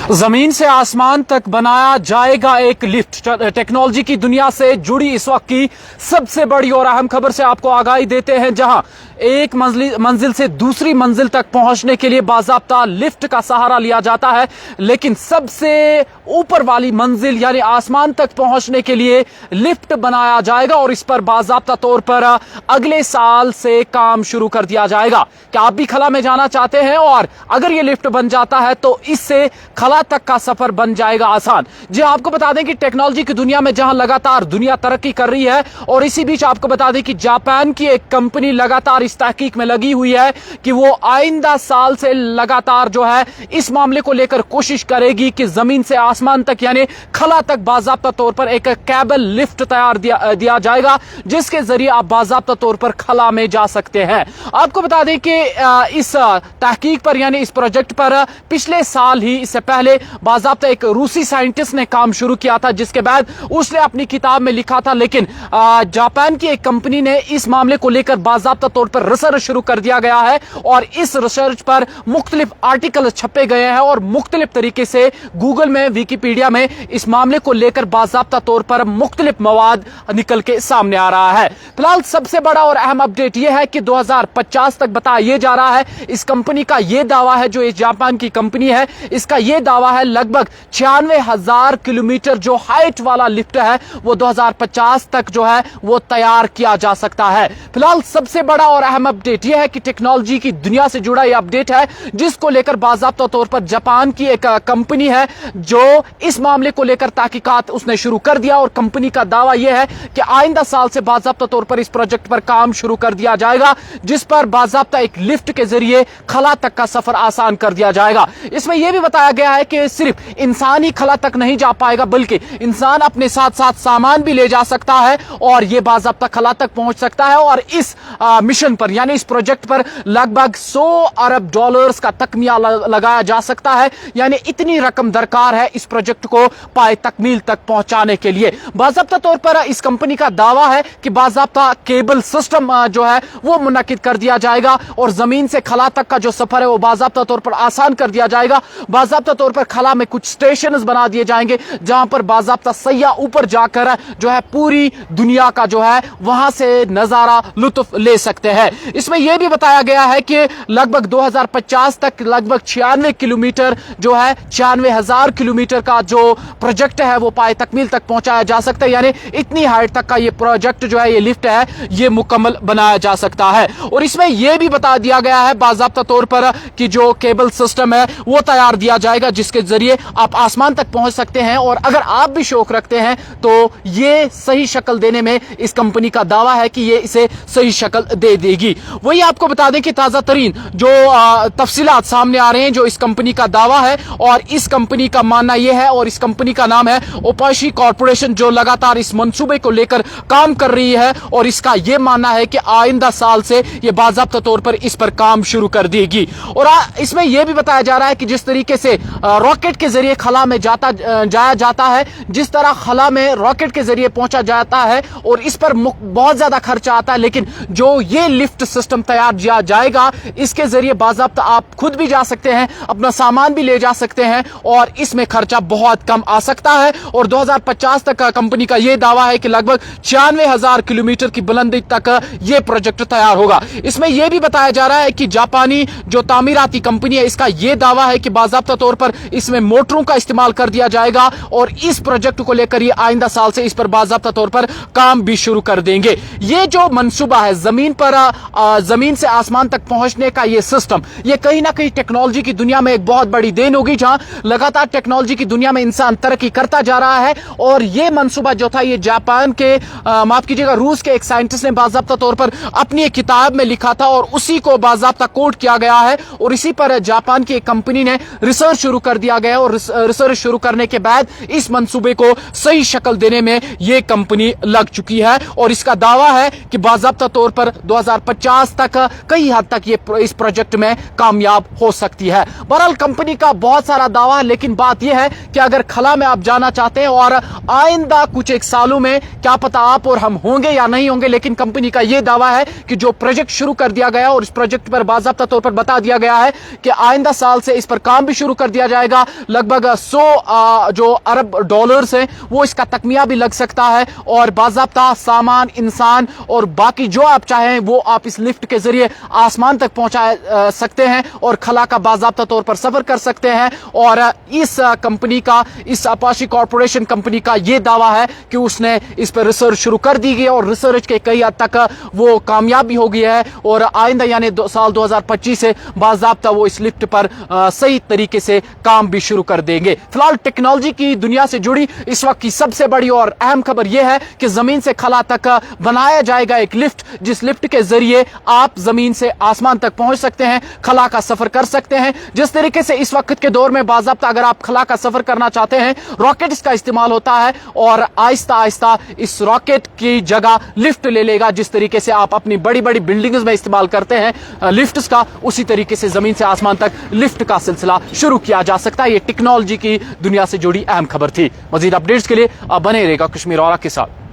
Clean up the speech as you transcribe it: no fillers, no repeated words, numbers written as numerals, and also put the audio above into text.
जमीन से आसमान तक बनाया जाएगा एक लिफ्ट। टेक्नोलॉजी की दुनिया से जुड़ी इस वक्त की सबसे बड़ी और अहम खबर से आपको आगाही देते हैं, जहां एक मंजिल से दूसरी मंजिल तक पहुंचने के लिए बाज़ाब्ता लिफ्ट का सहारा लिया जाता है, लेकिन सबसे ऊपर वाली मंजिल यानी आसमान तक पहुंचने के लिए लिफ्ट बनाया जाएगा और इस पर बाज़ाब्ता तौर पर अगले साल से काम शुरू कर दिया जाएगा। क्या आप भी खला में जाना चाहते हैं? और अगर ये लिफ्ट बन जाता है तो इससे खला तक का सफर बन जाएगा आसान। जी आपको बता दें कि टेक्नोलॉजी की दुनिया में जहां लगातार दुनिया तरक्की कर रही है, और इसी बीच आपको बता दें कि जापान की एक कंपनी लगातार इस तहकीक में लगी हुई है कि वो आइंदा साल से लगातार जो है इस मामले को लेकर कोशिश करेगी कि जमीन से आसमान तक यानी खला तक बाज़ाब्ता तौर पर एक केबल लिफ्ट तैयार दिया जाएगा, जिसके जरिए आप बाज़ाब्ता तौर पर खला में जा सकते हैं। आपको बता दें कि इस तहकीक पर यानी इस प्रोजेक्ट पर पिछले साल ही इससे पहले बाज़ाब्ता एक रूसी साइंटिस्ट ने काम शुरू किया था, जिसके बाद उसने अपनी किताब में लिखा था, लेकिन जापान की एक कंपनी ने इस मामले को लेकर बाज़ाब्ता तौर पर रिसर्च शुरू कर दिया गया है और इस रिसर्च पर मुख्तलिफ आर्टिकल छपे गए हैं और मुख्तलिफ तरीके से गूगल में, विकिपीडिया में इस मामले को लेकर बाज़ाब्ता तौर पर मुख्तलिफ मवाद निकल के सामने आ रहा है। फिलहाल सबसे बड़ा और अहम अपडेट यह है कि 2050 तक बताया जा रहा है, इस कंपनी का यह दावा है, जो इस जापान की कंपनी है इसका यह दावा है लगभग 96,000 किलोमीटर जो हाइट वाला लिफ्ट है वो 2050 तक जो है वो तैयार किया जा सकता है। फिलहाल सबसे बड़ा और अहम अपडेट यह है कि टेक्नोलॉजी की दुनिया से जुड़ा यह अपडेट है, जिसको लेकर बाज़ाब्ता तौर पर जापान की एक कंपनी है जो इस मामले को लेकर तहकीकात उसने शुरू कर दिया और कंपनी का दावा यह है कि आइंदा साल से बाज़ाब्ता तौर पर इस प्रोजेक्ट पर काम शुरू कर दिया जाएगा, जिस पर बाज़ाब्ता एक लिफ्ट के जरिए खला तक का सफर आसान कर दिया जाएगा। इसमें यह भी बताया गया है कि सिर्फ इंसान ही खला तक नहीं जा पाएगा, बल्कि इंसान अपने साथ साथ सामान भी ले जा सकता है और यह बाज़ाब्ता खला तक पहुंच सकता है। और इस मिशन पर यानी इस प्रोजेक्ट पर लगभग 100 अरब डॉलर्स का तखमिया लगाया जा सकता है, यानी इतनी रकम दरकार है इस प्रोजेक्ट को पाए तकमील तक पहुंचाने के लिए। बाज़ाब्ता तौर पर इस कंपनी का दावा है कि बाज़ाब्ता केबल सिस्टम जो है वो मुनक्किद कर दिया जाएगा और जमीन से खला तक का जो सफर है वो बाज़ाब्ता तौर पर आसान कर दिया जाएगा। बाज़ाब्ता तौर पर खला में कुछ स्टेशन बना दिए जाएंगे जहां पर बाज़ाब्ता सैयाह ऊपर जाकर जो है पूरी दुनिया का जो है वहां से नजारा लुत्फ ले सकते हैं। इसमें यह भी बताया गया है कि लगभग 2050 तक लगभग 96 किलोमीटर जो है 96,000 किलोमीटर का जो प्रोजेक्ट है वो पाए तकमील तक पहुंचाया जा सकता है, यानी इतनी हाइट तक का ये प्रोजेक्ट जो है ये लिफ्ट है ये मुकम्मल बनाया जा सकता है। और इसमें यह भी बता दिया गया है बाज़ाब्ता तौर पर कि जो केबल सिस्टम है वो तैयार दिया जाएगा, जिसके जरिए आप आसमान तक पहुंच सकते हैं। और अगर आप भी शौक रखते हैं तो ये सही शक्ल देने में इस कंपनी का दावा है कि ये इसे सही शक्ल दे देगी। वही आपको बता दें कि ताजा तरीन जो तफसीलात सामने आ रहे हैं, जो इस कंपनी का दावा है, और इस कंपनी का मानना यह है, और इस कंपनी का नाम है ओपाशी कॉर्पोरेशन, जो लगातार इस मंसूबे को लेकर काम कर रही है और इसका यह मानना है कि आइंदा साल से यह बाज़ाब्ता तौर पर इस पर काम शुरू कर देगी। और इसमें यह भी बताया जा रहा है कि जिस तरीके से रॉकेट के जरिए खला में जाया जाता है, जिस तरह खला में रॉकेट के जरिए पहुंचा जाता है और इस पर बहुत ज्यादा खर्चा आता है, लेकिन जो ये लिफ्ट सिस्टम तैयार किया जाएगा इसके जरिए बाज़ाब्ता आप खुद भी जा सकते हैं, अपना सामान भी ले जा सकते हैं और इसमें खर्चा बहुत कम आ सकता है। और 2050 तक कंपनी का यह दावा है कि लगभग 96,000 किलोमीटर की बुलंदी तक यह प्रोजेक्ट तैयार होगा। इसमें यह भी बताया जा रहा है कि जापानी जो तामीराती कंपनी है इसका यह दावा है कि बाज़ाब्ता तौर पर इसमें मोटरों का इस्तेमाल कर दिया जाएगा और इस प्रोजेक्ट को लेकर ये आइंदा साल से इस पर बाज़ाब्ता तौर पर काम भी शुरू कर देंगे। ये जो मंसूबा है जमीन से आसमान तक पहुंचने का ये सिस्टम, ये कहीं ना कहीं टेक्नोलॉजी की दुनिया में एक बहुत बड़ी देन होगी, जहां लगातार टेक्नोलॉजी की दुनिया में इंसान तरक्की करता जा रहा है। और ये मंसूबा जो था ये जापान के माफ कीजिएगा रूस के एक साइंटिस्ट ने बाज़ाब्ता तौर पर अपनी एक किताब में लिखा था और उसी को बाज़ाब्ता कोट किया गया है और इसी पर जापान की एक कंपनी ने रिसर्च शुरू कर दिया गया और रिसर्च शुरू करने के बाद इस मंसूबे को सही शक्ल देने में यह कंपनी लग चुकी है और इसका दावा है कि बाज़ाब्ता तौर पर 2050 तक कई हद तक ये इस प्रोजेक्ट में कामयाब हो सकती है। बहरहाल कंपनी का बहुत सारा दावा है, लेकिन बात यह है कि अगर खला में आप जाना चाहते हैं और आइंदा कुछ एक सालों में क्या पता आप और हम होंगे या नहीं होंगे, लेकिन कंपनी का यह दावा है कि जो प्रोजेक्ट शुरू कर दिया गया और इस प्रोजेक्ट पर बाज़ाब्ता तौर पर बता दिया गया है कि आइंदा साल से इस पर काम भी शुरू कर दिया جائے گا. लगभग 100 जो अरब डॉलर्स हैं वो इसका तकमिया भी लग सकता है. और बाज़ाब्ता सामान, इंसान और बाकी जो आप चाहें वो आप इस लिफ्ट के जरिए आसमान तक पहुंचा सकते हैं और खला का बाज़ाब्ता तौर पर सफर कर सकते हैं. और इस कंपनी का, इस अपाची कॉरपोरेशन कंपनी का ये दावा है कि उसने इस पर रिसर्च शुरू कर दी गई और रिसर्च के कई हद तक वो कामयाब भी हो गई है. और आइंदा यानी साल 2025 से बाज़ाब्ता वो इस लिफ्ट पर सही तरीके से काम भी शुरू कर देंगे. फिलहाल टेक्नोलॉजी की दुनिया से जुड़ी इस वक्त की सबसे बड़ी और अहम खबर यह है कि जमीन से खला तक बनाया जाएगा एक लिफ्ट, जिस लिफ्ट के जरिए आप जमीन से आसमान तक पहुंच सकते हैं, खला का सफर कर सकते हैं. जिस तरीके से इस वक्त के दौर में बाज़ाब्ता अगर आप खला का सफर करना चाहते हैं, रॉकेट्स का इस्तेमाल होता है और आहिस्ता आहिस्ता इस रॉकेट की जगह लिफ्ट ले लेगा. जिस तरीके से आप अपनी बड़ी बड़ी बिल्डिंग्स में इस्तेमाल करते हैं लिफ्ट्स का, उसी तरीके से जमीन से आसमान तक लिफ्ट का सिलसिला शुरू किया जा सकता है. ये टेक्नोलॉजी की दुनिया से जुड़ी अहम खबर थी. मजीद अपडेट्स के लिए आप बने रहेगा कश्मीर औरा के साथ.